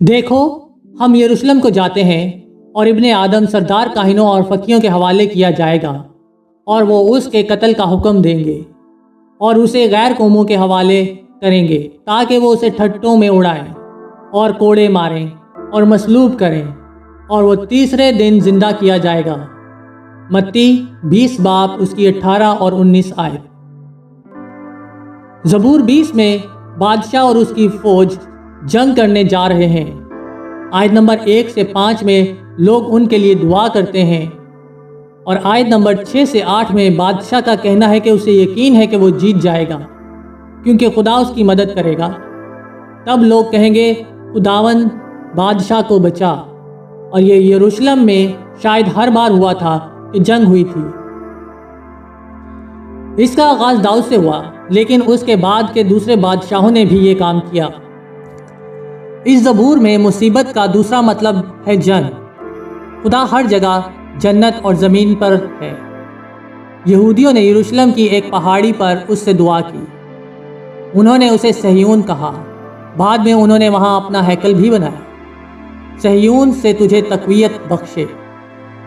देखो, हम यरूशलेम को जाते हैं और इब्ने आदम सरदार काहिनों और फकीयों के हवाले किया जाएगा और वो उसके कत्ल का हुक्म देंगे और उसे गैर कौमों के हवाले करेंगे ताकि वो उसे ठट्टों में उड़ाएं और कोड़े मारें और मसलूब करें और वो तीसरे दिन जिंदा किया जाएगा। मत्ती 20 बाब उसकी 18 और 19 आयत। ज़बूर 20 में बादशाह और उसकी फौज जंग करने जा रहे हैं। आयत नंबर 1 से 5 में लोग उनके लिए दुआ करते हैं और आयत नंबर 6 से 8 में बादशाह का कहना है कि उसे यकीन है कि वो जीत जाएगा क्योंकि खुदा उसकी मदद करेगा। तब लोग कहेंगे, खुदावन बादशाह को बचा। और ये यरूशलेम में शायद हर बार हुआ था कि जंग हुई थी। इसका आगाज दाऊद से हुआ, लेकिन उसके बाद के दूसरे बादशाहों ने भी ये काम किया। इस ज़बूर में मुसीबत का दूसरा मतलब है जंग। खुदा हर जगह जन्नत और ज़मीन पर है। यहूदियों ने यरूशलेम की एक पहाड़ी पर उससे दुआ की। उन्होंने उसे सहयून कहा। बाद में उन्होंने वहाँ अपना हैकल भी बनाया। सहयून से तुझे तक़वियत बख्शे।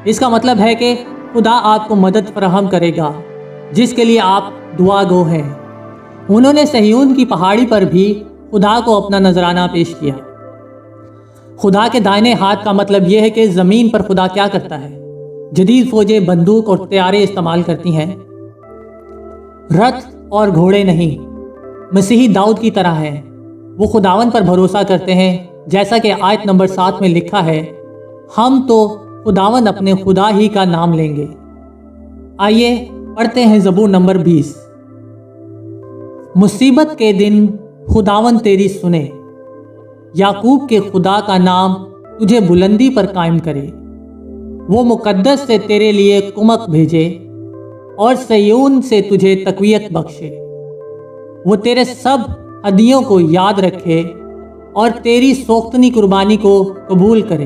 इसका मतलब है कि खुदा आपको मदद फराहम करेगा जिसके लिए आप दुआ गो हैं। उन्होंने सहयून की पहाड़ी पर भी खुदा को अपना नजराना पेश किया। खुदा के दाहिने हाथ का मतलब यह है कि ज़मीन पर खुदा क्या करता है। जदीद फौजें बंदूक और तैयारे इस्तेमाल करती हैं, रथ और घोड़े नहीं। मसीही दाऊद की तरह हैं। वो खुदावन पर भरोसा करते हैं, जैसा कि आयत नंबर 7 में लिखा है, हम तो खुदावन अपने खुदा ही का नाम लेंगे। आइए पढ़ते हैं ज़बूर नंबर 20। मुसीबत के दिन खुदावन तेरी सुने, याकूब के खुदा का नाम तुझे बुलंदी पर कायम करे। वो मुकद्दस से तेरे लिए कुमक भेजे और सयून से तुझे तक़वियत बख्शे। वो तेरे सब हदियों को याद रखे और तेरी सोख्तनी कुर्बानी को कबूल करे।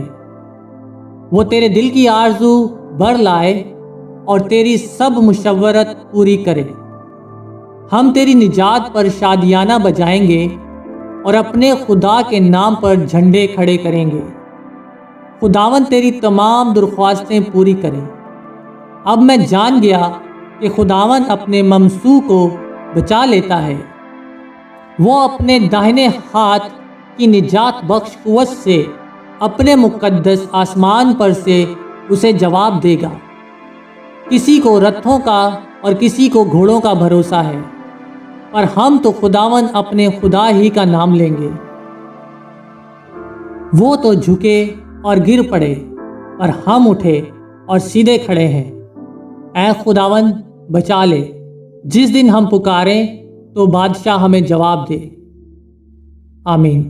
वो तेरे दिल की आरज़ू भर लाए और तेरी सब मुशव्वरत पूरी करे। हम तेरी निजात पर शादियाना बजाएंगे और अपने खुदा के नाम पर झंडे खड़े करेंगे। खुदावन तेरी तमाम दरख्वास्तें पूरी करे। अब मैं जान गया कि खुदावन अपने ममसू को बचा लेता है। वो अपने दाहिने हाथ की निजात बख्श कुव्वत से अपने मुकद्दस आसमान पर से उसे जवाब देगा। किसी को रथों का और किसी को घोड़ों का भरोसा है, पर हम तो खुदावन अपने खुदा ही का नाम लेंगे। वो तो झुके और गिर पड़े, पर हम उठे और सीधे खड़े हैं। ऐ खुदावन बचा ले। जिस दिन हम पुकारें तो बादशाह हमें जवाब दे। आमीन।